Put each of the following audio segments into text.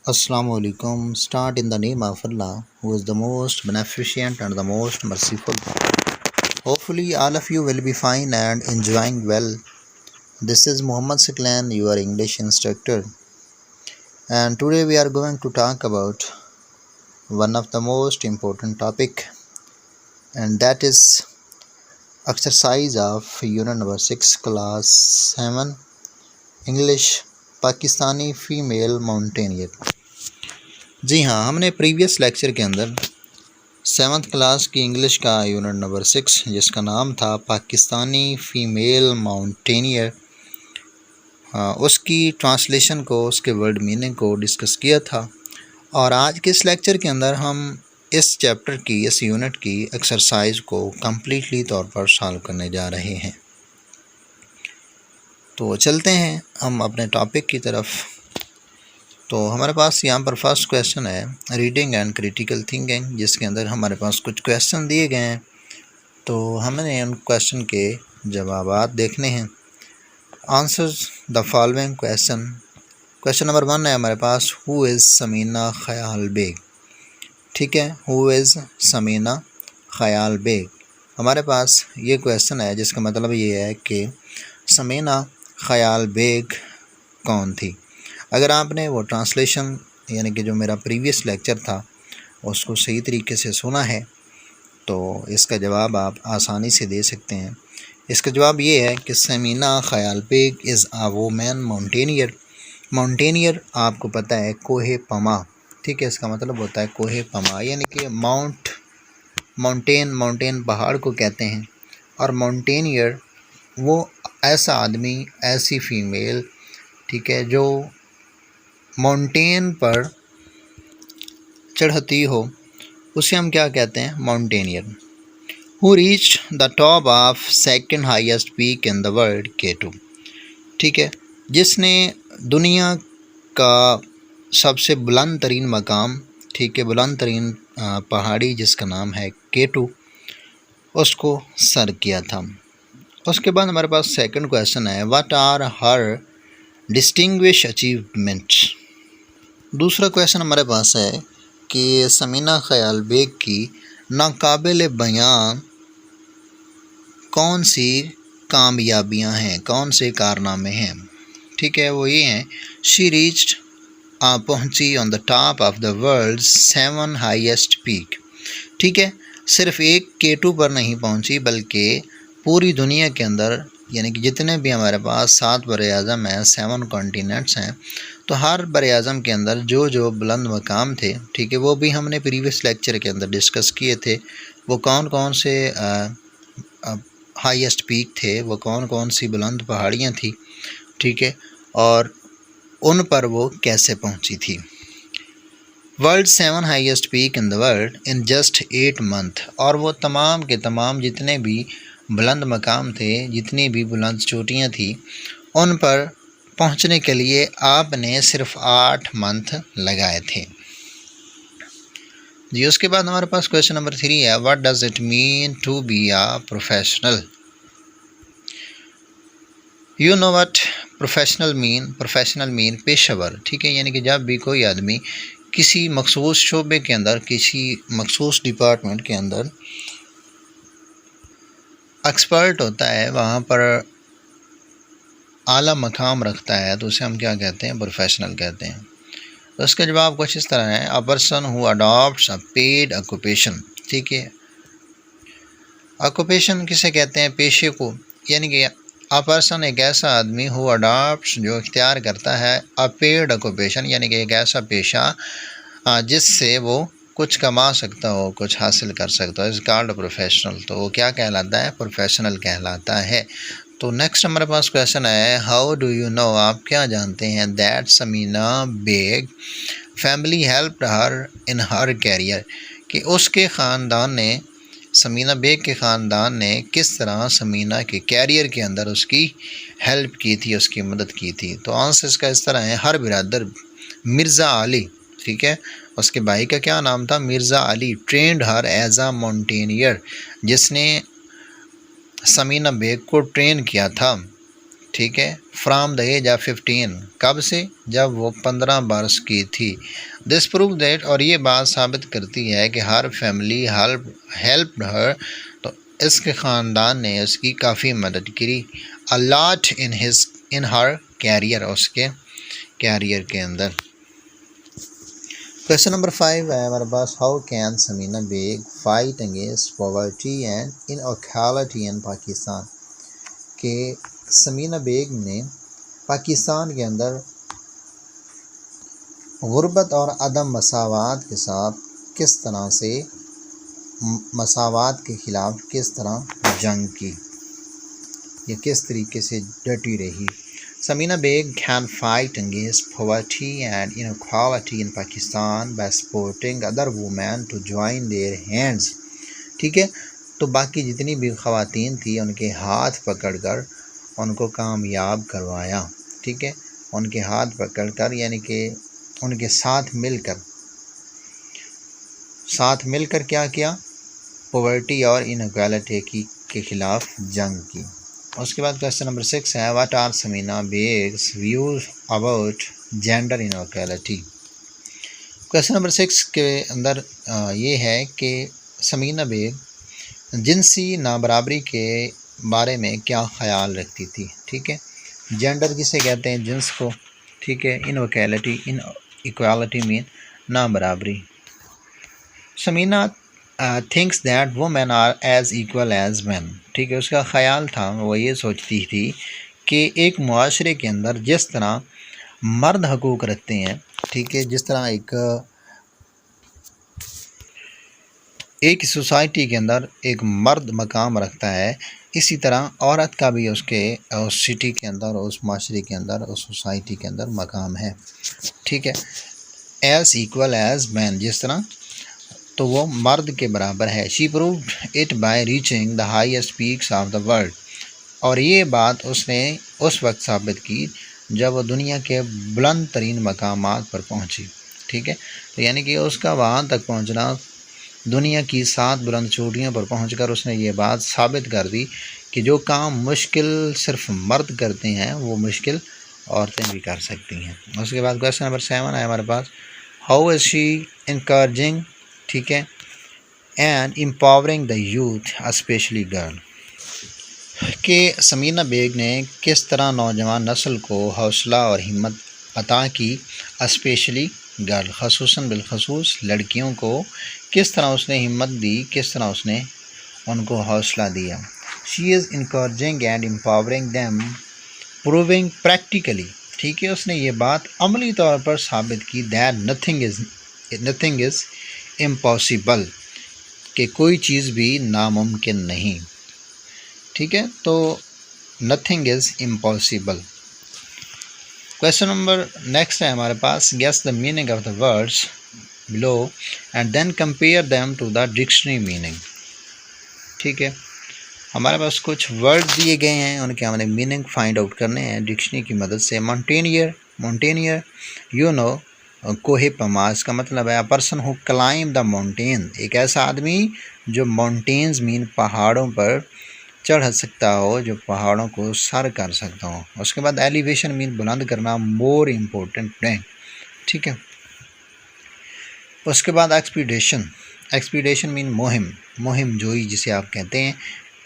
Assalamualaikum. Start in the name of Allah, who is the most beneficent and the most merciful. Hopefully, all of you will be fine and enjoying well. This is Muhammad Siklan, your English instructor, and today we are going to talk about one of the most important topic, and that is exercise of unit number 6, class 7, English, Pakistani female mountaineer. जी हाँ, हमने previous lecture के अंदर 7th class की English का unit number 6 जिसका नाम था Pakistani female mountaineer, उसकी ट्रांसलेशन को, उसके वर्ड मीनिंग को डिस्कस किया था। और आज के इस लेक्चर के अंदर हम इस चैप्टर की, इस यूनिट की एक्सरसाइज को कम्प्लीटली तौर पर सॉल्व करने जा रहे हैं। तो चलते हैं हम अपने टॉपिक की तरफ। तो हमारे पास यहाँ पर फर्स्ट क्वेश्चन है रीडिंग एंड क्रिटिकल थिंकिंग, जिसके अंदर हमारे पास कुछ क्वेश्चन दिए गए हैं, तो हमने उन क्वेश्चन के जवाबात देखने हैं। Answers the following question. Question number 1 है हमारे पास, who is Samina Khyal bag. ठीक है, who is Samina Khyal bag. हमारे पास ये क्वेश्चन है जिसका मतलब ये है कि समीना ख़याल बेग कौन थी। अगर आपने वो ट्रांसलेशन यानी कि जो मेरा प्रीवियस लेक्चर था उसको सही तरीके से सुना है तो इसका जवाब आप आसानी से दे सकते हैं। इसका जवाब ये है कि Samina Khyal Baig is a women mountaineer. Mountaineer आपको पता है कोहे पमा, ठीक है, इसका मतलब होता है कोहे पमा, यानी कि माउंटेन पहाड़ को कहते हैं। और माउंटेनियर वो ऐसा आदमी, ऐसी फ़ीमेल, ठीक है, जो माउंटेन पर चढ़ती हो, उसे हम क्या कहते हैं, mountaineer. Who reached the top of second highest peak in the world, K2। ठीक है, जिसने दुनिया का सबसे बुलंद तरीन मकाम, ठीक है, बुलंद तरीन पहाड़ी जिसका नाम है K2, उसको सर किया था। उसके बाद हमारे पास सेकंड क्वेश्चन है, what are her distinguish achievements. दूसरा क्वेश्चन हमारे पास है कि समीना ख़याल बेग की नाकाबिल बयान कौन सी कामयाबियां हैं, कौन से कारनामे हैं। ठीक है, वो ये हैं, शी रीच्ड पहुंची on the top of the world 7 highest peak. ठीक है, सिर्फ एक K2 पर नहीं पहुंची बल्कि पूरी दुनिया के अंदर, यानी कि जितने भी हमारे पास 7 बर-ए-आज़म हैं, 7 कॉन्टिनेंट्स हैं, तो हर बर-ए-आज़म के अंदर जो जो बुलंद मकाम थे, ठीक है, वो भी हमने प्रीवियस लेक्चर के अंदर डिस्कस किए थे। वो कौन कौन से हाईएस्ट पीक थे, वो कौन कौन सी बुलंद पहाड़ियाँ थी, ठीक है, और उन पर वो कैसे पहुँची थी। World 7 highest peak in the world in just 8 month. और वो तमाम के तमाम जितने भी बुलंद मकाम थे, जितनी भी बुलंद चोटियाँ थी, उन पर पहुंचने के लिए आपने सिर्फ 8 मंथ लगाए थे जी। उसके बाद हमारे पास क्वेश्चन नंबर 3 है, what does it mean to be a professional. You know what professional mean पेशेवर। ठीक है, यानी कि जब भी कोई आदमी किसी मखसूस शोबे के अंदर, किसी मखसूस डिपार्टमेंट के अंदर एक्सपर्ट होता है, वहाँ पर आला मकाम रखता है, तो उसे हम क्या कहते हैं, प्रोफेशनल कहते हैं। तो इसका जवाब कुछ इस तरह है, a person who adopts a paid occupation. ठीक है, ऑक्यूपेशन किसे कहते हैं, पेशे को, यानी कि अ पर्सन एक ऐसा आदमी, हु अडॉप्ट्स जो इख्तियार करता है, अ पेड ऑक्यूपेशन यानी कि एक ऐसा पेशा जिससे वो कुछ कमा सकता हो, कुछ हासिल कर सकता हो, इज कॉल्ड प्रोफेशनल। तो वो क्या कहलाता है, प्रोफेशनल कहलाता है। तो नेक्स्ट हमारे पास क्वेश्चन है, हाउ डू यू नो, आप क्या जानते हैं, that Samina Baig family helped her in her career, कि उसके ख़ानदान ने, समीना बेग के ख़ानदान ने किस तरह समीना के कैरियर के अंदर उसकी हेल्प की थी, उसकी मदद की थी। तो आंसर इसका इस तरह है, हर बिरादर मिर्ज़ा अली, ठीक है, उसके भाई का क्या नाम था, मिर्ज़ा अली, ट्रेंड हर एज आ माउंटेनियर, जिसने समीना बेग को ट्रेन किया था ठीक है, फ्राम द एज ऑफ 15, कब से, जब वो 15 वर्ष की थी। दिस प्रूव दैट, और ये बात साबित करती है कि हर फैमिली हेल्प हर, तो इसके ख़ानदान ने उसकी काफ़ी मदद की। A lot in her career, उसके कैरियर के अंदर। क्वेश्चन नंबर 5 है हमारे पास, how can Samina Baig fight against poverty and inequality in Pakistan. के समीना बेग ने पाकिस्तान के अंदर गुर्बत और अदम मसावात के साथ किस तरह से मसावात के ख़िलाफ़ किस तरह जंग की, या किस तरीके से डटी रही। Samina Baig can fight against poverty and inequality in Pakistan by supporting other women to join their hands. ठीक है, तो बाकी जितनी भी ख़वातीन थी उनके हाथ पकड़कर उनको कामयाब करवाया। ठीक है, उनके हाथ पकड़कर, यानी कि उनके साथ मिलकर क्या किया, पॉवर्टी और इनइक्वालिटी के ख़िलाफ़ जंग की। उसके बाद क्वेश्चन नंबर 6 है, what are Samina Baig's views about gender inequality. Question number 6 के अंदर ये है कि समीना बेग जिनसी नाबराबरी के बारे में क्या ख्याल रखती थी। ठीक है, जेंडर किसे कहते हैं, जिन्स को। ठीक है, इनइक्वालिटी मीन नाबराबरी। Samina thinks that women are as equal as man. ठीक है, उसका ख़याल था, वो ये सोचती थी कि एक मुआशरे के अंदर जिस तरह मर्द हकूक़ रखते हैं, ठीक है, जिस तरह एक सोसाइटी के अंदर एक मर्द मकाम रखता है, इसी तरह औरत का भी उस सिटी के अंदर, उस माशरे के अंदर, उस सोसाइटी के अंदर मकाम है। ठीक है, एज इक्वल एज मैन, जिस तरह, तो वो मर्द के बराबर है। She proved it by reaching the highest peaks of the world, और ये बात उसने उस वक्त साबित की जब वो दुनिया के बुलंद तरीन मकामात पर पहुंची। ठीक है, तो यानी कि उसका वहाँ तक पहुंचना, दुनिया की 7 बुलंद चोटियों पर पहुंचकर उसने ये बात साबित कर दी कि जो काम मुश्किल सिर्फ मर्द करते हैं वो मुश्किल औरतें भी कर सकती हैं। उसके बाद क्वेश्चन नंबर 7 है हमारे पास, हाउ इज़ शी इनकरेजिंग, ठीक है, and empowering the youth specially girl. कि समीना बेग ने किस तरह नौजवान नस्ल को हौसला और हिम्मत अता की, स्पेशली गर्ल, खसूसन बिलखसूस लड़कियों को किस तरह उसने हिम्मत दी, किस तरह उसने उनको हौसला दिया। She is encouraging and empowering them proving practically. ठीक है, उसने ये बात अमली तौर पर साबित की दैट नथिंग इज़ इम्पॉसिबल, कि कोई चीज़ भी नामुमकिन नहीं। ठीक है, तो nothing is impossible. Question number next है हमारे पास, guess the meaning of the words below and then compare them to the dictionary meaning. ठीक है, हमारे पास कुछ वर्ड दिए गए हैं, उनके हमें मीनिंग फाइंड आउट करने हैं डिक्शनरी की मदद से। माउंटेनियर यू नो कोहे पमा, इसका मतलब है a person who climb the mountain, एक ऐसा आदमी जो माउंटेन्स मीन पहाड़ों पर चढ़ सकता हो, जो पहाड़ों को सर कर सकता हो। उसके बाद एलिवेशन मीन बुलंद करना, मोर इम्पोर्टेंट नहीं। ठीक है, उसके बाद एक्सपीडिशन मीन मुहिम जोई जिसे आप कहते हैं।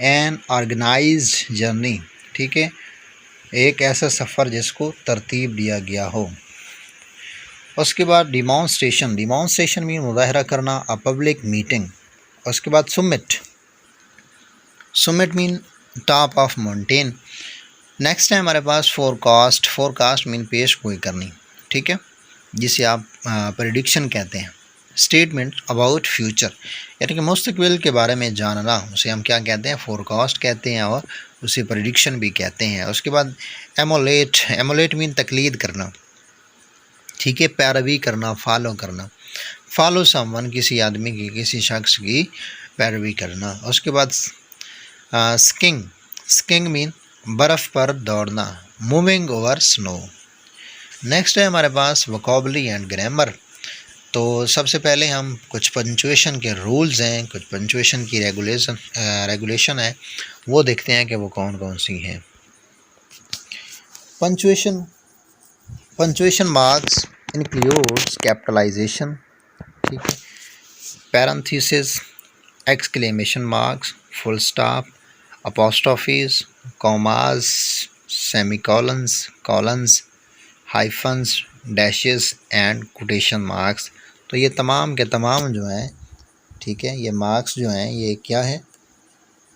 एन ऑर्गेनाइज्ड जर्नी, ठीक है, एक ऐसा सफ़र जिसको तरतीब दिया गया हो। उसके बाद डिमॉन्स्ट्रेशन मीन मुजाहरा करना, अ पब्लिक मीटिंग। उसके बाद Sumit mean top of mountain. Next है हमारे पास फोरकास्ट मीन पेश गोई करनी। ठीक है, जिसे आप प्रेडिक्शन कहते हैं। स्टेटमेंट अबाउट फ्यूचर, यानी कि मुस्तकबिल के बारे में जानना, उसे हम क्या कहते हैं, फोरकास्ट कहते हैं, और उसे प्रेडिक्शन भी कहते हैं। उसके बाद एमुलेट मीन तकलीद करना। ठीक है, पैरवी करना, फॉलो करना, फॉलो समवन, किसी आदमी की, किसी शख्स की पैरवी करना। उसके बाद स्किंग मीन बर्फ़ पर दौड़ना, मूविंग ओवर स्नो। नेक्स्ट है हमारे पास वोकैबुलरी एंड ग्रामर। तो सबसे पहले हम कुछ पंचुएशन के रूल्स हैं, कुछ पंचुएशन की रेगुलेशन है, वो देखते हैं कि वो कौन कौन सी हैं। पंचुएशन मार्क्स इंक्लूड्स कैपिटलाइजेशन, ठीक है, parenthesis, exclamation marks, full stop, apostrophes, commas, semicolons, colons, hyphens, dashes and quotation marks. तो ये तमाम के तमाम जो हैं, ठीक है, ये मार्क्स जो हैं ये क्या है,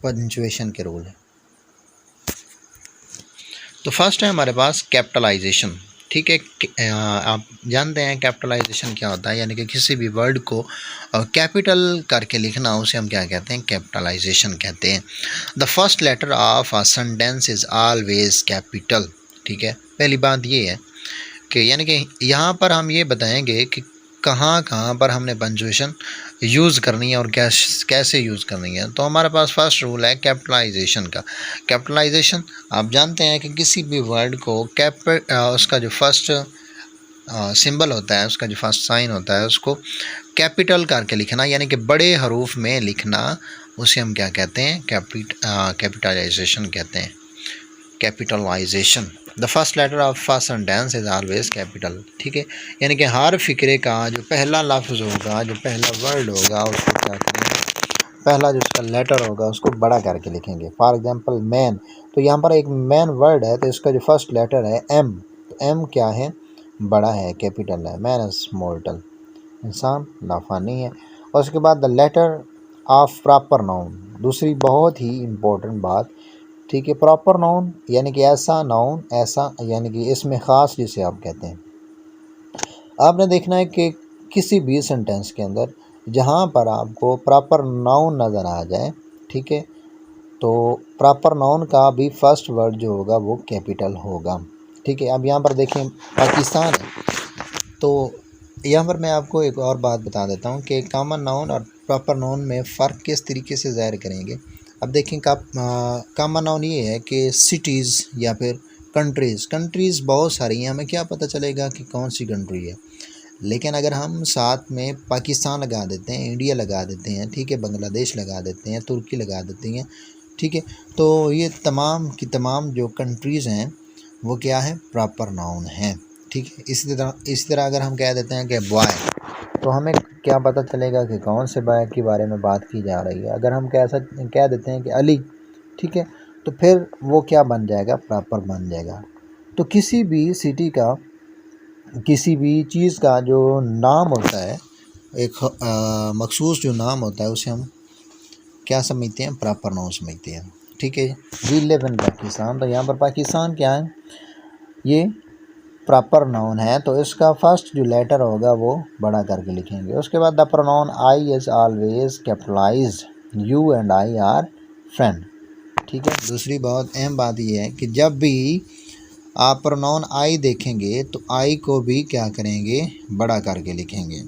पंचुएशन के रूल है। तो फर्स्ट है हमारे पास कैपिटलाइजेशन, ठीक है। आप जानते हैं कैपिटलाइजेशन क्या होता है, यानी कि किसी भी वर्ड को कैपिटल करके लिखना, उसे हम क्या कहते हैं, कैपिटलाइजेशन कहते हैं। The first letter of a sentence is always capital, ठीक है। पहली बात ये है कि यानी कि यहाँ पर हम ये बताएंगे कि कहाँ कहाँ पर हमने पंचुएशन यूज़ करनी है और कैसे यूज़ करनी है। तो हमारे पास फर्स्ट रूल है कैपिटलाइजेशन का। कैपिटलाइजेशन आप जानते हैं कि किसी भी वर्ड को उसका जो फर्स्ट सिंबल होता है, उसका जो फर्स्ट साइन होता है, उसको कैपिटल करके लिखना, यानी कि बड़े हरूफ में लिखना, उसे हम क्या कहते हैं, कैपिटलाइजेशन कहते हैं, capitalization. The first letter of first sentence is always capital, ठीक है। यानी कि हर फिक्रे का जो पहला लफ्ज़ होगा, जो पहला वर्ड होगा, उसको क्या करेंगे, पहला जो उसका लेटर होगा उसको बड़ा करके लिखेंगे। फॉर एग्जांपल मैन, तो यहाँ पर एक मैन वर्ड है, तो इसका जो फर्स्ट लेटर है एम, तो एम क्या है, बड़ा है, कैपिटल है। मैन इज मॉर्टल, इंसान नाफानी है। और उसके बाद the letter of proper noun, दूसरी बहुत ही इम्पोर्टेंट बात, ठीक है। प्रॉपर नाउन यानी कि ऐसा नाउन, ऐसा यानी कि इसमें ख़ास जिसे आप कहते हैं। आपने देखना है कि किसी भी सेंटेंस के अंदर जहाँ पर आपको प्रॉपर नाउन नज़र आ जाए, ठीक है, तो प्रॉपर नाउन का भी फर्स्ट वर्ड जो होगा वो कैपिटल होगा, ठीक है। अब यहाँ पर देखें पाकिस्तान है, तो यहाँ पर मैं आपको एक और बात बता देता हूँ कि कॉमन नाउन और प्रॉपर नाउन में फ़र्क किस तरीके से ज़ाहिर करेंगे। अब देखें कॉमन नाउन ये है कि सिटीज़ या फिर कंट्रीज़ बहुत सारी हैं, हमें क्या पता चलेगा कि कौन सी कंट्री है। लेकिन अगर हम साथ में पाकिस्तान लगा देते हैं, इंडिया लगा देते हैं, ठीक है, बांग्लादेश लगा देते हैं, तुर्की लगा देते हैं, ठीक है, तो ये तमाम की तमाम जो कंट्रीज़ हैं वो क्या है, प्रॉपर नाउन हैं, ठीक है। इसी तरह अगर हम कह देते हैं कि बॉय, तो हमें क्या पता चलेगा कि कौन से बॉय के बारे में बात की जा रही है। अगर हम कह देते हैं कि अली, ठीक है, तो फिर वो क्या बन जाएगा, प्रॉपर बन जाएगा। तो किसी भी सिटी का, किसी भी चीज़ का जो नाम होता है, एक मखसूस जो नाम होता है, उसे हम क्या समझते हैं, प्रॉपर नाउन समझते हैं, ठीक है। वी लिव इन पाकिस्तान, तो यहाँ पर पाकिस्तान क्या है, ये प्रॉपर नाउन है, तो इसका फर्स्ट जो लेटर होगा वो बड़ा करके लिखेंगे। उसके बाद the pronoun I is always capitalised, you and I R friend, ठीक है। दूसरी बहुत अहम बात ये है कि जब भी आप प्रोनाउन आई देखेंगे तो आई को भी क्या करेंगे, बड़ा करके लिखेंगे,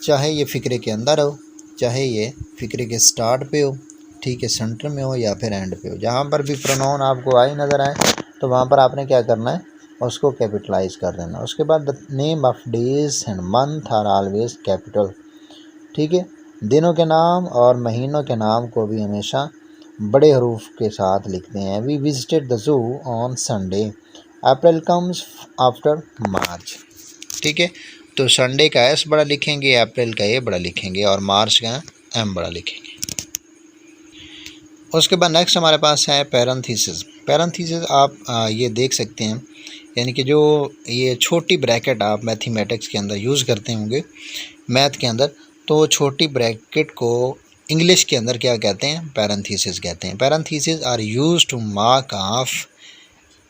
चाहे ये फ़िक्रे के अंदर हो, चाहे ये फ़िक्रे के स्टार्ट पे हो, ठीक है, सेंटर में हो या फिर एंड पे हो। जहाँ पर भी प्रोनाउन आपको आई नज़र आए तो वहाँ पर आपने क्या करना है, उसको कैपिटलाइज कर देना। उसके बाद the name of days and month are always capital, ठीक है। दिनों के नाम और महीनों के नाम को भी हमेशा बड़े हरूफ के साथ लिखते हैं। We visited the zoo on Sunday, April comes after March, ठीक है। तो संडे का एस बड़ा लिखेंगे, अप्रैल का ए बड़ा लिखेंगे और मार्च का एम बड़ा लिखेंगे। उसके बाद नेक्स्ट हमारे पास है पैरेंथेसिस। पैरेंथेसिस आप ये देख सकते हैं, यानी कि जो ये छोटी ब्रैकेट आप मैथमेटिक्स के अंदर यूज़ करते होंगे, मैथ के अंदर, तो छोटी ब्रैकेट को इंग्लिश के अंदर क्या कहते हैं, पैरेंथेसिस कहते हैं। Parenthesis are used to mark off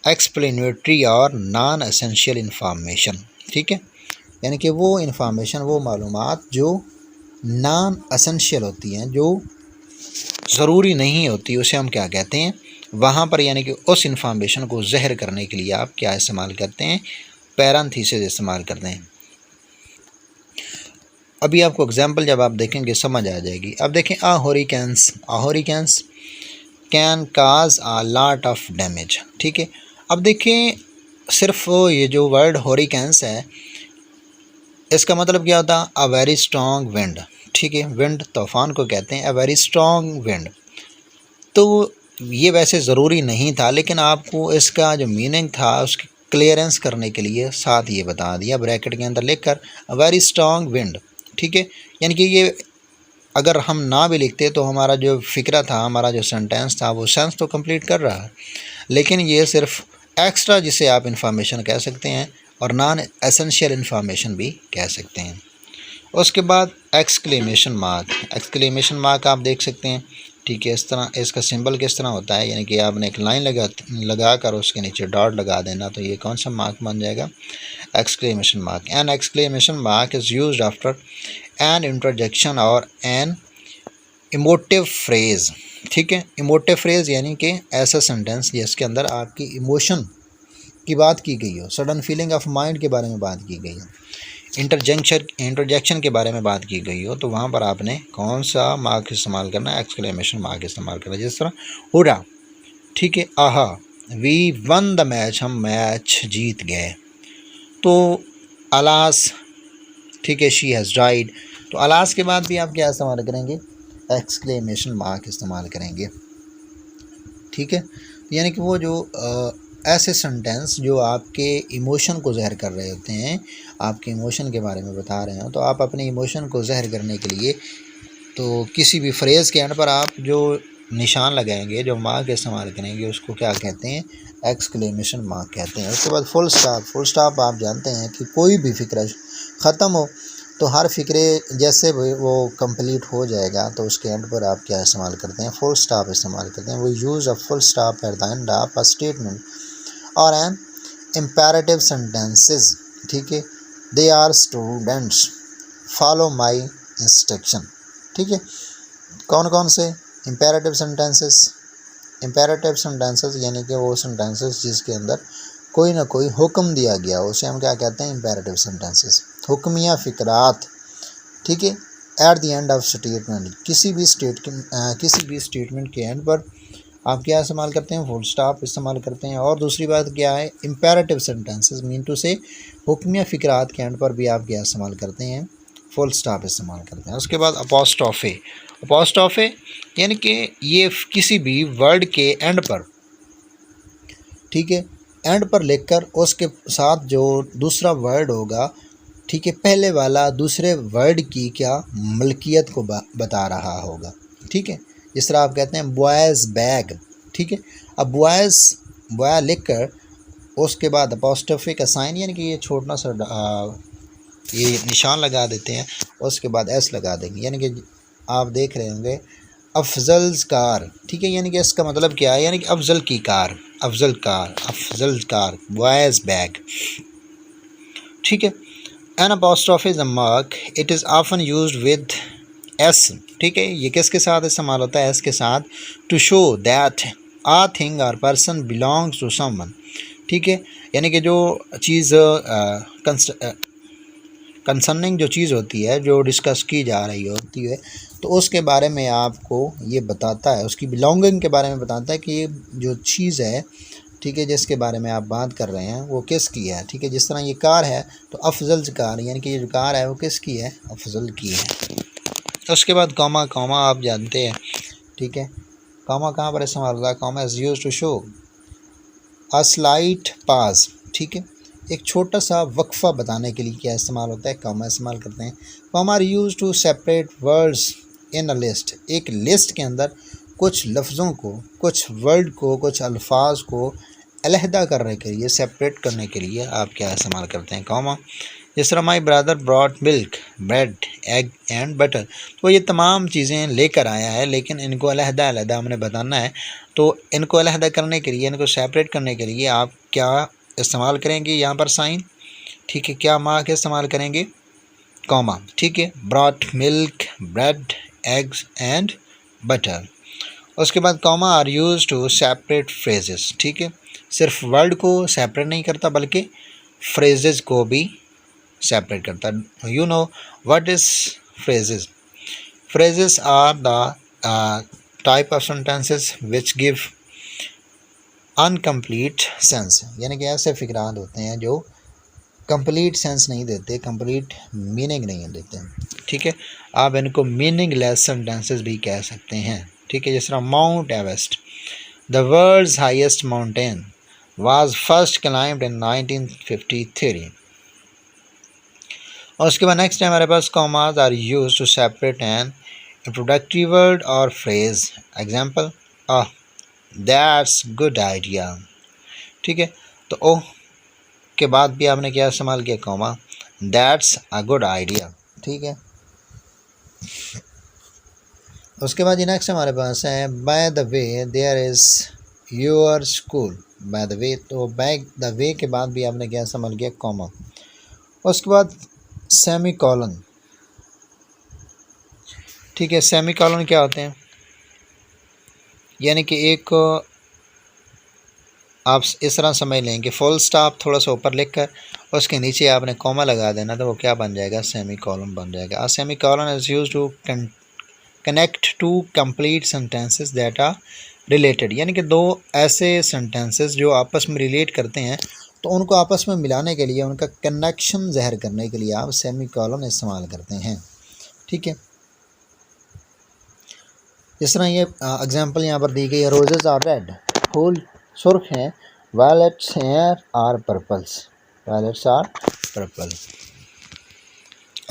explanatory और नॉन एसेंशियल इंफॉर्मेशन, ठीक है। यानी कि वो इंफॉर्मेशन, वो मालूमात जो नॉन एसेंशियल होती हैं, जो ज़रूरी नहीं होती, उसे हम क्या कहते हैं वहाँ पर, यानी कि उस इंफॉर्मेशन को ज़हर करने के लिए आप क्या इस्तेमाल करते हैं, पैरेंथेसिस इस्तेमाल करते हैं। अभी आपको एग्जांपल जब आप देखेंगे समझ आ जाएगी। अब देखें a hurricanes can cause a lot of damage, ठीक है। अब देखें सिर्फ ये जो वर्ड हरिकेन्स है, इसका मतलब क्या होता है, अ वेरी स्ट्रॉन्ग विंड, ठीक है। विंड तूफान को कहते हैं, अ वेरी स्ट्रॉन्ग विंड। तो ये वैसे ज़रूरी नहीं था, लेकिन आपको इसका जो मीनिंग था उसकी क्लियरेंस करने के लिए साथ ये बता दिया ब्रैकेट के अंदर लिखकर, अ वेरी स्ट्रॉन्ग विंड। ठीक है, यानी कि ये अगर हम ना भी लिखते तो हमारा जो फ़िक्रा था, हमारा जो सेंटेंस था, वो सेंस तो कंप्लीट कर रहा है, लेकिन ये सिर्फ एक्स्ट्रा जिसे आप इंफॉर्मेशन कह सकते हैं और नॉन एसेंशियल इंफॉर्मेशन भी कह सकते हैं। उसके बाद एक्सक्लेमेशन मार्क, एक्सक्लेमेशन मार्क आप देख सकते हैं। ठीक है, इस तरह इसका सिंबल किस तरह होता है, यानी कि आपने एक लाइन लगा कर उसके नीचे डॉट लगा देना, तो ये कौन सा मार्क बन जाएगा, exclamation mark. An exclamation mark is used after an interjection और एन इमोटिव फ्रेज़। ठीक है, इमोटिव फ्रेज़ यानी कि ऐसा सेंटेंस जिसके अंदर आपकी इमोशन की बात की गई हो, सडन फीलिंग ऑफ माइंड के बारे में बात की गई हो, इंटरजेक्शन के बारे में बात की गई हो, तो वहाँ पर आपने कौन सा मार्क इस्तेमाल करना है, एक्सक्लेमेशन मार्क इस्तेमाल करना है। जिस तरह हुरा, ठीक है, आहा, वी वन द मैच, हम मैच जीत गए। तो अलास, ठीक है, शी हैज़ डाइड, तो अलास के बाद भी आप क्या इस्तेमाल करेंगे, एक्सक्लेमेशन मार्क इस्तेमाल करेंगे। ठीक है, यानी कि वो जो ऐसे सेंटेंस जो आपके इमोशन को ज़ाहिर कर रहे होते हैं, आपके इमोशन के बारे में बता रहे हो, तो आप अपने इमोशन को ज़ाहिर करने के लिए तो किसी भी फ्रेज़ के एंड पर आप जो निशान लगाएंगे, जो मार्क इस्तेमाल करेंगे, उसको क्या कहते हैं, एक्सक्लेमेशन मार्क कहते हैं। उसके बाद फुल स्टॉप, फुल स्टॉप आप जानते हैं कि कोई भी फ़िक्रा ख़त्म हो तो हर फ़िक्रे जैसे वो कंप्लीट हो जाएगा तो उसके एंड पर आप क्या इस्तेमाल करते हैं, फुल स्टॉप इस्तेमाल करते हैं। वो use a full stop at the end of a statement और एन इम्पेरेटिव सेंटेंसेस। ठीक है, they are students follow my instruction. ठीक है, कौन कौन से इम्पेरेटिव सेंटेंसेस, इम्पेरेटिव सेंटेंसेस यानी कि वो सेंटेंसेस जिसके अंदर कोई ना कोई हुक्म दिया गया, उसे हम क्या कहते हैं, इम्पेरेटिव सेंटेंसेस। हुक्मिया फ़िक्रात, ठीक है, eight the end of statement, किसी भी स्टेटमेंट के एंड पर आप क्या इस्तेमाल करते हैं, फुल स्टॉप इस्तेमाल करते हैं। और दूसरी बात क्या है, इम्पेरेटिव सेंटेंसेस मीन टू से हुक्मिया फ़िक्रात के एंड पर भी आप क्या इस्तेमाल करते हैं, फुल स्टॉप इस्तेमाल करते हैं। उसके बाद अपोस्ट्रोफे, अपोस्ट्रोफे यानी कि ये किसी भी वर्ड के एंड पर, ठीक है, एंड पर लिखकर उसके साथ जो दूसरा वर्ड होगा, ठीक है, पहले वाला दूसरे वर्ड की क्या मलकियत को बता रहा होगा। ठीक है, जिस तरह आप कहते हैं बॉयज़ बैग। ठीक है, अब बॉय लिखकर उसके बाद अपोस्ट्रोफी का साइन यानी कि ये छोटा सा ये निशान लगा देते हैं, उसके बाद एस लगा देंगे, यानी कि आप देख रहे होंगे अफजल्स कार। ठीक है, यानी कि इसका मतलब क्या है, यानी कि अफजल की car, Afzal car, boys bag. ठीक है, an apostrophe is a mark, it is often used with S. ठीक है, ये किसके साथ इस्तेमाल होता है, एस के साथ, to show that a thing और पर्सन बिलोंग्स टू समवन। ठीक है, यानी कि जो चीज़ कंसर्निंग जो चीज़ होती है, जो डिस्कस की जा रही होती है, तो उसके बारे में आपको ये बताता है, उसकी बिलोंगिंग के बारे में बताता है कि ये जो चीज़ है, ठीक है, जिसके बारे में आप बात कर रहे हैं वो किसकी है। ठीक है, जिस तरह ये कार है तो अफजल कार, यानी कि ये जो कार है वो किसकी है, अफजल की है। उसके बाद कॉमा, कॉमा आप जानते हैं। ठीक है, कॉमा कहाँ पर इस्तेमाल होता है, comma is used to show a slight pause. ठीक है, एक छोटा सा वक्फा बताने के लिए क्या इस्तेमाल होता है, कॉमा इस्तेमाल करते हैं। Comma are used to separate words in a list, एक लिस्ट के अंदर कुछ लफ्ज़ों को, कुछ वर्ड को, कुछ अल्फाज को अलहदा करने के लिए, सेपरेट करने के लिए आप क्या इस्तेमाल करते हैं, कॉमा। जिस तरह my brother brought milk, bread, egg and butter, तो ये तमाम चीज़ें लेकर आया है, लेकिन इनको अलहदा अलहदा हमने बताना है, तो इनको अलहदा करने के लिए, इनको सेपरेट करने के लिए आप क्या इस्तेमाल करेंगे यहाँ पर साइन। ठीक है, क्या मार्क इस्तेमाल करेंगे, कॉमा। ठीक है, brought milk, bread, eggs and butter. उसके बाद comma are used to separate phrases. ठीक है, सिर्फ वर्ड को सेपरेट नहीं करता बल्कि फ्रेजेस को भी सेपरेट करता है। You know what is phrases, phrases are the type of sentences which give uncomplete sense, यानी कि ऐसे फ़िक्रात होते हैं जो कंप्लीट सेंस नहीं देते, कंप्लीट मीनिंग नहीं देते। ठीक है, आप इनको मीनिंगलेस सेंटेंसेस भी कह सकते हैं। ठीक है, जिस तरह mount Everest, The world's highest mountain was first climbed in 1953. और उसके बाद नेक्स्ट है हमारे पास commas are use to separate an introductory word or phrase. Example, that's good idea. ठीक है, तो ओह के बाद भी आपने क्या इस्तेमाल किया, comma. That's a good idea. ठीक है, उसके बाद ये नेक्स्ट हमारे पास है by the way there is your school. By the way, तो बाय द वे के बाद भी आपने क्या इस्तेमाल किया, कॉमा. उसके बाद सेमी कॉलन. ठीक है, सेमी कॉलन क्या होते हैं, यानी कि एक आप इस तरह समझ लें कि फुल स्टॉप थोड़ा सा ऊपर लिख कर उसके नीचे आपने कॉमा लगा देना, तो वो क्या बन जाएगा, सेमी कॉलन बन जाएगा. A semi colon is used to connect two complete sentences that are related. यानी कि दो ऐसे सेंटेंसेस जो आपस में रिलेट करते हैं, तो उनको आपस में मिलाने के लिए, उनका कनेक्शन ज़ाहिर करने के लिए आप सेमी कॉलन इस्तेमाल करते हैं. ठीक है, जिस तरह ये एग्जांपल यहाँ पर दी गई है, रोजेज आर रेड, फूल सुर्ख हैं, violets are purples, violets are purple.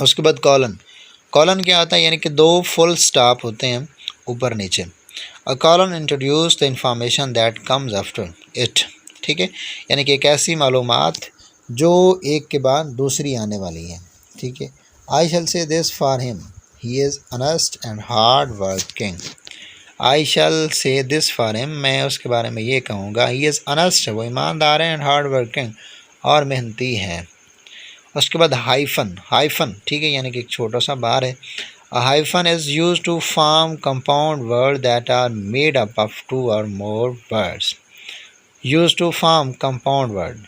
उसके बाद कॉलन. कॉलन क्या होता है, यानी कि दो फुल स्टॉप होते हैं ऊपर नीचे. A colon introduce the information that comes after it. ठीक है, यानी कि एक ऐसी मालूमात जो एक के बाद दूसरी आने वाली है. ठीक है, I shall say this for him, he is honest and hard working. I shall say this for him, मैं उसके बारे में ये कहूँगा, ही इज़ ऑनेस्ट, वो ईमानदार है, एंड हार्ड वर्किंग, और मेहनती है. उसके बाद हाइफन. हाइफन, ठीक है, यानी कि एक छोटा सा बार है. A hyphen is use to form compound word that are made up of two और more words. Use to form compound word,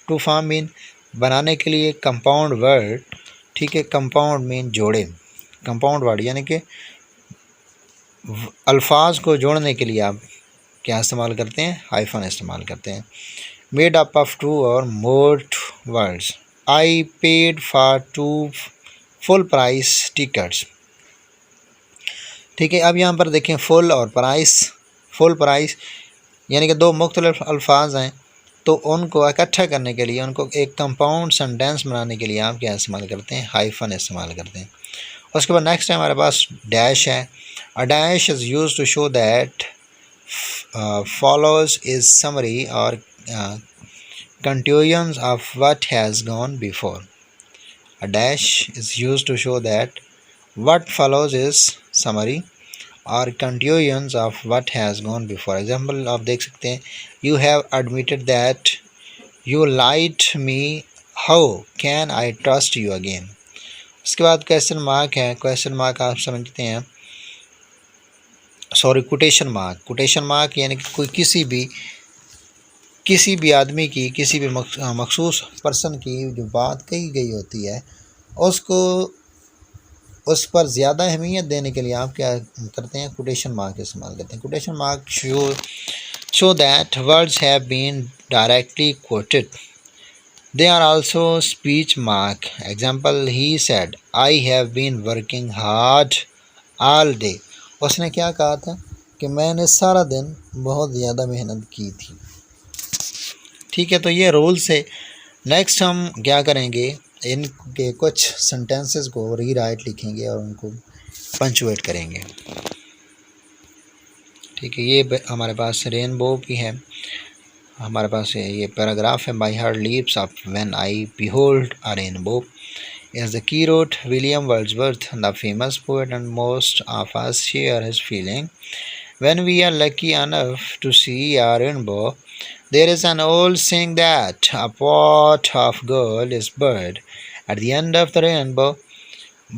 to form mean बनाने के लिए, कंपाउंड वर्ड. ठीक है, कंपाउंड मीन जोड़े, कंपाउंड वर्ड यानी कि अल्फाज को जोड़ने के लिए आप क्या इस्तेमाल करते हैं, हाइफन इस्तेमाल करते हैं. मेड अप ऑफ टू और more words. I paid for two full price tickets. ठीक है, अब यहाँ पर देखें फुल और प्राइस. फुल प्राइस यानी कि दो मुख्तलिफ अल्फाज हैं, तो उनको इकट्ठा करने के लिए, उनको एक कंपाउंड सेंटेंस बनाने के लिए आप क्या इस्तेमाल करते हैं, हाइफन इस्तेमाल करते हैं. उसके बाद नेक्स्ट है हमारे पास डैश है. A dash is use to show that follows is summary or continuance of what has gone before. A dash is used to show that what follows is summary or continuance of what has gone before. Example आप देख सकते हैं, you have admitted that you lied to me, how can I trust you again. उसके बाद question mark है. Question mark आप समझते हैं, sorry quotation mark. Quotation mark यानी कि कोई किसी भी आदमी की, किसी भी मखसूस पर्सन की जो बात कही गई होती है, उसको उस पर ज़्यादा अहमियत देने के लिए आप क्या करते हैं, कोटेशन मार्क इस्तेमाल करते हैं. Quotation mark show that words have been directly quoted. They are also speech mark. Example, he said I have been working hard all day. उसने क्या कहा था कि मैंने सारा दिन बहुत ज़्यादा मेहनत की थी. ठीक है, तो ये रूल्स है. नेक्स्ट हम क्या करेंगे, इनके कुछ सेंटेंसेस को रीराइट लिखेंगे और उनको पंचुएट करेंगे. ठीक है, ये हमारे पास रेनबो की है. हमारे पास ये पैराग्राफ है, bye her leaves of when I behold a rainbow. As the key wrote William Wordsworth, the famous poet, and most of us share his feeling. When we are lucky enough to see a rainbow, there is an old saying that a pot of gold is buried at the end of the rainbow.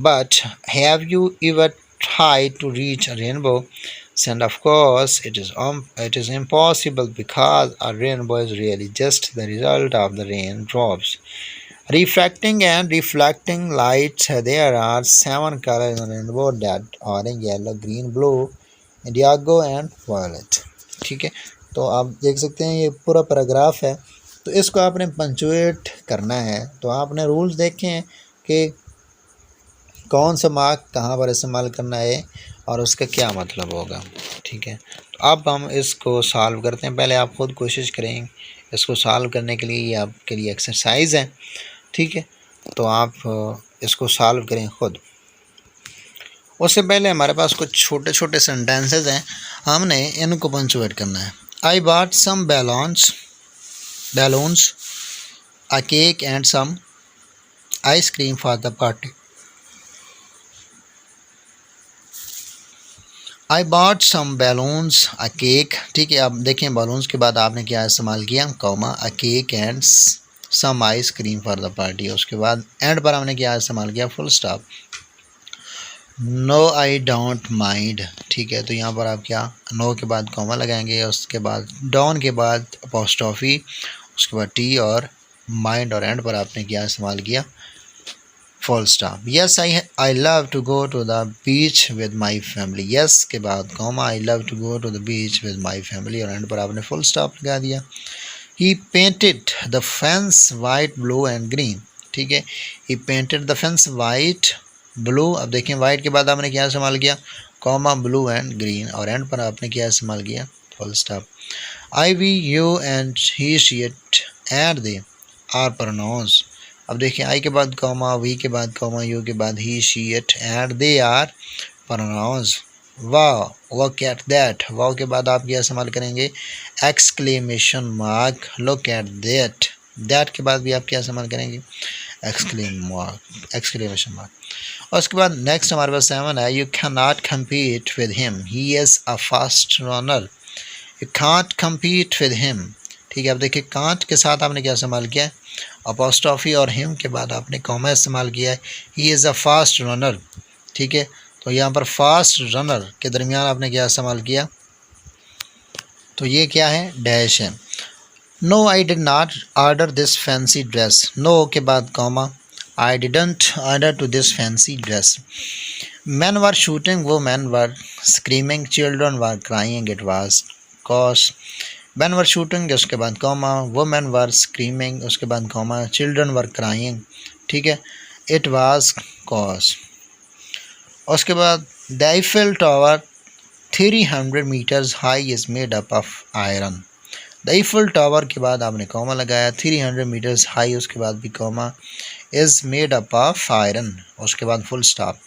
But have you ever tried to reach a rainbow? And of course, it is impossible because a rainbow is really just the result of the raindrops refracting and reflecting light. There are 7 colors in the rainbow, that orange, yellow, green, blue, indigo and violet. ठीक है, तो आप देख सकते हैं ये पूरा paragraph है. तो इसको आपने पंचुएट करना है. तो आपने रूल्स देखे हैं कि कौन सा मार्क कहाँ पर इस्तेमाल करना है और उसका क्या मतलब होगा। ठीक है, तो अब हम इसको सॉल्व करते हैं। पहले आप खुद कोशिश करें इसको सॉल्व करने के लिए, ये आपके लिए एक्सरसाइज है। ठीक है, तो आप इसको सॉल्व करें खुद। उससे पहले हमारे पास कुछ छोटे छोटे सेंटेंसेस हैं, हमने इनको पंचुएट करना है। I bought some balloons a cake and some ice cream for the party. I bought some balloons a cake. ठीक है, अब देखें बैलून्स के बाद आपने क्या इस्तेमाल किया, comma, a cake and some ice cream for the party. उसके बाद एंड पर हमने क्या इस्तेमाल किया, full stop. No I don't mind. ठीक है, तो यहाँ पर आप क्या, नो के बाद कॉमा लगाएंगे, उसके बाद डॉन के बाद अपोस्ट्रोफी, उसके बाद टी और माइंड, और एंड पर आपने क्या इस्तेमाल किया, full stop. Yes I love to go to the beach with my family. Yes के बाद comma, I love to go to the beach with my family, और एंड पर आपने फुल स्टॉप लगा दिया। He painted the fence white blue and green. ठीक है, he painted the fence white blue. अब देखें वाइट के बाद आपने क्या इस्तेमाल किया, कॉमा, ब्लू एंड ग्रीन, और एंड पर आपने क्या इस्तेमाल किया, full stop. I we you and he she it and they are pronounce. अब देखिए आई के बाद कॉमा, वी के बाद कॉमा, यू के बाद he she it and they are pronoun. वाह, लुक एट दैट। वाव के बाद आप क्या इस्तेमाल करेंगे, exclamation mark. Look at that. That के बाद भी आप क्या इस्तेमाल करेंगे, एक्सक्लेमेशन मार्क। और उसके बाद नेक्स्ट हमारे पास 7 है, you can not compete with him, he is a fast runner. You can't compete with him. ठीक है, अब देखिए कांट के साथ आपने क्या इस्तेमाल किया है, अपोस्ट्रोफी, और हिम के बाद आपने कॉमा इस्तेमाल किया है, he is a fast runner. ठीक है, तो यहाँ पर फास्ट रनर के दरमियान आपने क्या इस्तेमाल किया, तो ये क्या है, डैश है। No I did not order this fancy dress. No के बाद comma, I didn't order to this fancy dress. Men were shooting, women were screaming, children were crying, it was cause. Men were shooting, उसके बाद comma, women were screaming, उसके बाद comma, children were crying। ठीक है, it was cause। उसके बाद the Eiffel Tower 300 meters high is made up of iron। The Eiffel Tower के बाद आपने कॉमा लगाया, 300 meters high, उसके बाद भी comma, is made up of iron, उसके बाद full stop।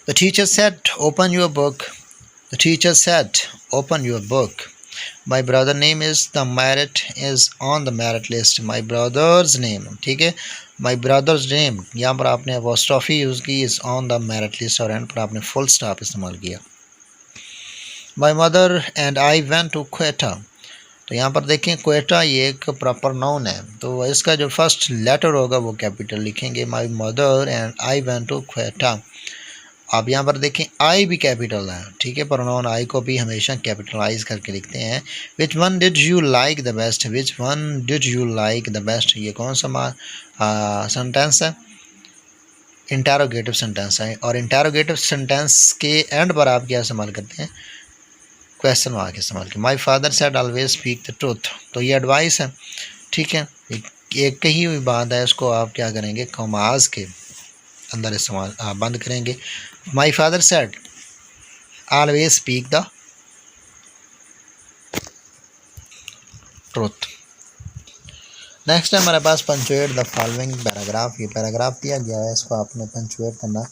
The teacher said, open your book. The teacher said, open your book. My brother name is the merit is on the merit list. My brother's name, ठीक है, my brother's name यहाँ पर आपने apostrophe use की, is on the merit list, और end पर आपने full stop इस्तेमाल किया। My mother and I went to Quetta। तो यहाँ पर देखें क्वेटा ये एक प्रॉपर नाउन है, तो इसका जो फर्स्ट लेटर होगा वो कैपिटल लिखेंगे। My mother and I went to Quetta. आप यहाँ पर देखें आई भी कैपिटल है। ठीक है, प्रोनाउन आई को भी हमेशा कैपिटलाइज करके लिखते हैं। Which one did you like the best, which one did you like the best, ये कौन सा सेंटेंस है, इंटरोगेटिव सेंटेंस है, और इंटरोगेटिव सेंटेंस के एंड पर आप क्या इस्तेमाल करते हैं, क्वेश्चन मार्क इस्तेमाल किया। My father said always speak the truth, तो ये एडवाइस है। ठीक है, एक कही हुई बात है, इसको आप क्या करेंगे, कॉमास के अंदर इस्तेमाल बंद करेंगे। My father said always speak the truth. Next है हमारे पास पंचुएट द फॉलोइंग पैराग्राफ। ये पैराग्राफ दिया गया है, इसको आपने पंचुएट करना।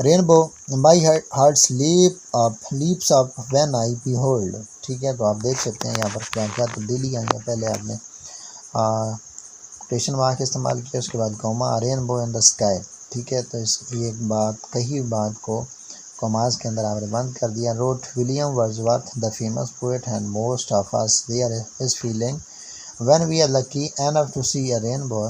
Rainbow by hearts leaps up when I behold. ठीक है, तो आप देख सकते हैं यहाँ पर क्या क्या तब्दीली आई है। पहले आपने क्वेश्चन मार्क इस्तेमाल किया, उसके बाद comma, rainbow in the sky. ठीक है, तो इस ये बात कही बात को कॉमास के अंदर आपने बंद कर दिया। Wrote William Wordsworth the famous poet and most of us there is feeling when we are lucky enough to see a rainbow.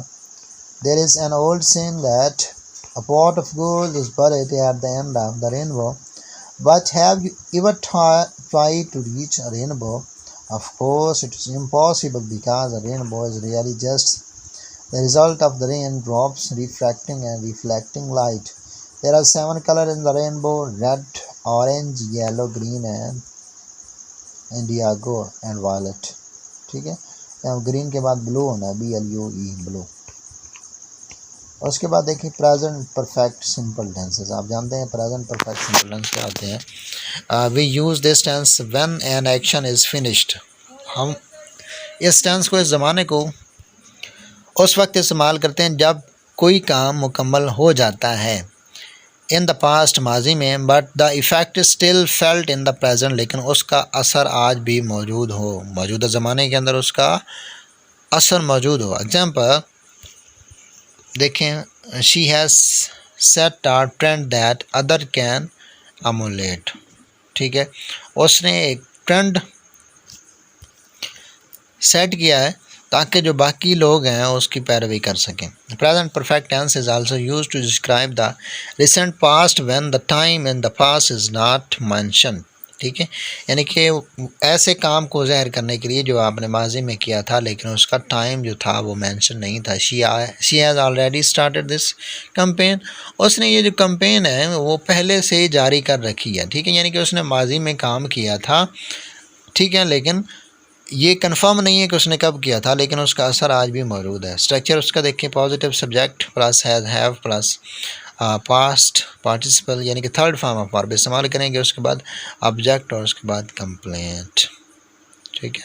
There is an old saying that a pot of gold is buried at the end of the rainbow. But have you ever tried to reach a rainbow? Of course, it is impossible because a rainbow is really just the result of the rain drops refracting and reflecting light. There are 7 colors in the rainbow: red, orange, yellow, green, and indigo and violet. ठीक है, यहाँ green के बाद blue होना है, BLUE, blue. और उसके बाद देखिए प्रेजेंट परफेक्ट सिंपल टेंसेस। आप जानते हैं प्रेजेंट परफेक्ट सिंपल टेंस क्या होते हैं। We use this tense when an action is finished. हम इस टेंस को, इस ज़माने को उस वक्त इस्तेमाल करते हैं जब कोई काम मुकम्मल हो जाता है। इन द पास्ट माजी में, but the effect still felt in the present, लेकिन उसका असर आज भी मौजूद हो, मौजूदा ज़माने के अंदर उसका असर मौजूद हो। एग्जाम्पल देखें, she has set a trend that other can emulate. ठीक है, उसने एक ट्रेंड सेट किया है ताकि जो बाकी लोग हैं उसकी पैरवी कर सकें। Present perfect tense is also used to describe the recent past when the time in the past is not mention. ठीक है, यानी कि ऐसे काम को ज़ाहिर करने के लिए जो आपने माजी में किया था लेकिन उसका टाइम जो था वो मेंशन नहीं था। She has already started this campaign. उसने ये जो कैंपेन है वो पहले से जारी कर रखी है। ठीक है, यानी कि उसने माजी में काम किया था। ठीक है, लेकिन ये कंफर्म नहीं है कि उसने कब किया था, लेकिन उसका असर आज भी मौजूद है। स्ट्रक्चर उसका देखिए, positive subject plus have plus past participle, यानी कि थर्ड फॉर्म ऑफ वर्ब इस्तेमाल करेंगे। उसके बाद ऑब्जेक्ट और उसके बाद कंप्लेंट। ठीक है,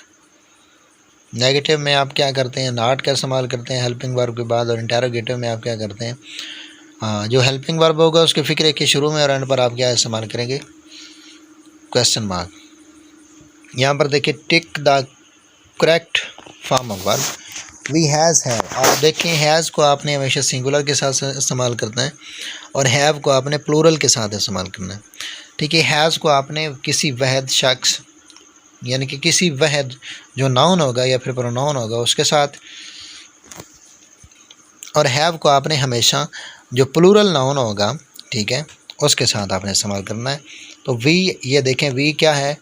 नेगेटिव में आप क्या करते हैं, नॉट का इस्तेमाल करते हैं हेल्पिंग वर्ब के बाद, और इंटेरोगेटिव में आप क्या करते हैं, जो हेल्पिंग वर्ब होगा उसके फिक्र के शुरू में और एंड पर आप क्या इस्तेमाल करेंगे, क्वेश्चन मार्क। यहाँ पर देखिए tick the correct form of verb we has have. आप देखें हैज़ को आपने हमेशा सिंगुलर के साथ इस्तेमाल करना है और हैव को आपने प्लूरल के साथ इस्तेमाल करना है। ठीक है, हैज़ को आपने किसी वहद शख्स, यानी कि किसी वहद जो नाउन होगा या फिर प्रोनाउन होगा उसके साथ, और हैव को आपने हमेशा जो प्लूरल नाउन होगा, ठीक है, उसके साथ आपने इस्तेमाल करना है। तो वी, ये देखें वी क्या है,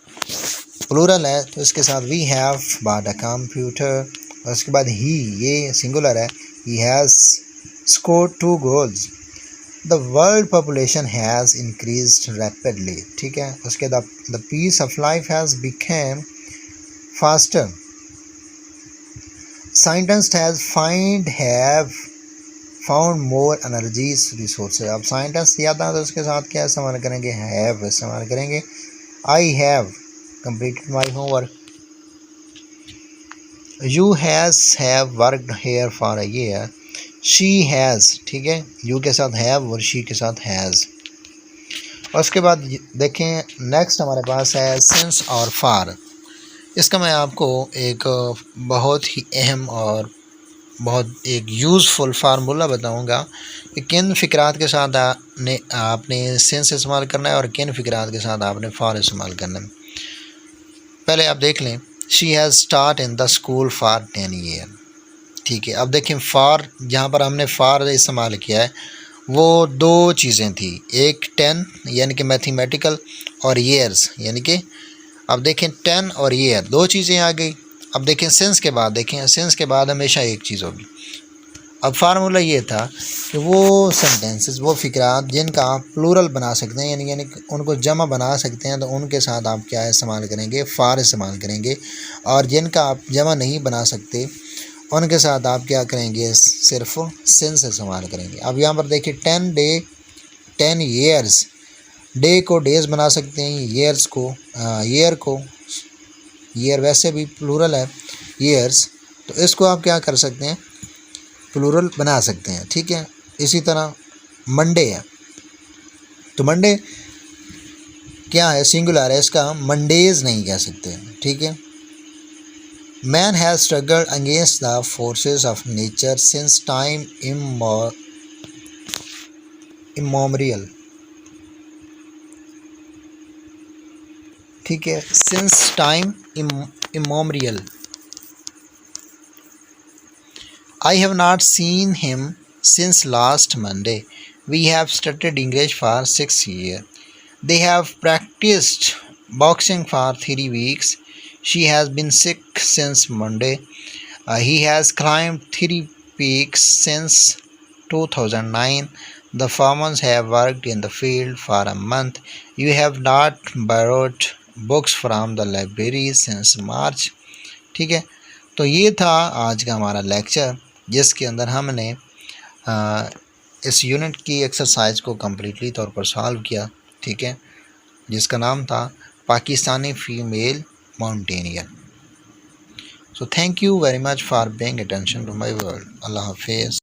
प्लूरल है, तो इसके साथ we have bought a computer. और उसके बाद ही, ये सिंगुलर है, he has scored 2 goals. The world population has increased rapidly. ठीक है, उसके बाद the piece of life has became faster. Scientist has have found more energies resources. अब साइंटिस्ट याद है तो उसके साथ क्या इस्तेमाल करेंगे, हैव इस्तेमाल करेंगे। I have completed my homework. You have worked here for a year. She has, ठीक है, you के साथ have और she के साथ has। और उसके बाद देखें नेक्स्ट हमारे पास है since और for। इसका मैं आपको एक बहुत ही अहम और बहुत एक यूज़फुल फार्मूला बताऊंगा कि किन फ़िक्रात के साथ आपने since इस्तेमाल करना है और किन फ़िक्रात के साथ आपने for इस्तेमाल करना है। पहले आप देख लें, she has start in the school for 10 year. ठीक है, अब देखें फॉर, जहाँ पर हमने फॉर इस्तेमाल किया है वो दो चीज़ें थी, एक 10 यानी कि मैथमेटिकल और ईयर्स, यानी कि अब देखें 10 और ईयर दो चीज़ें आ गई। अब देखें सिंस के बाद, देखें सिंस के बाद हमेशा एक चीज़ होगी। अब फार्मूला ये था कि वो सेंटेंसेस, वो फ़िक्रात जिनका आप प्लूरल बना सकते हैं, यानी उनको जमा बना सकते हैं, तो उनके साथ आप क्या इस्तेमाल करेंगे, फार इस्तेमाल करेंगे। और जिनका आप जमा नहीं बना सकते उनके साथ आप क्या करेंगे, सिर्फ सिंस इस्तेमाल करेंगे। अब यहाँ पर देखिए 10 डे 10 ईयर्स, डे को डेज बना सकते हैं, ईयर्स को ईयर को, ईयर वैसे भी प्लूरल है ईयर्स, तो इसको आप क्या कर सकते हैं, प्लूरल बना सकते हैं। ठीक है, इसी तरह मंडे है, तो मंडे क्या है, सिंगुलर है, इसका हम मंडेज नहीं कह सकते। ठीक है, man has struggled against the forces of nature since time immemorial. ठीक है, since time immemorial. I have not seen him since last Monday. We have studied English for 6 years. They have practiced boxing for 3 weeks. She has been sick since Monday. He has climbed 3 peaks since 2009. The farmers have worked in the field for a month. You have not borrowed books from the library since March. ठीक है, तो ये था आज का हमारा lecture जिसके अंदर हमने इस यूनिट की एक्सरसाइज को कम्प्लीटली तौर पर सॉल्व किया, ठीक है, जिसका नाम था Pakistani female mountaineer. So thank you very much for paying attention to my word. अल्लाह हाफिज़।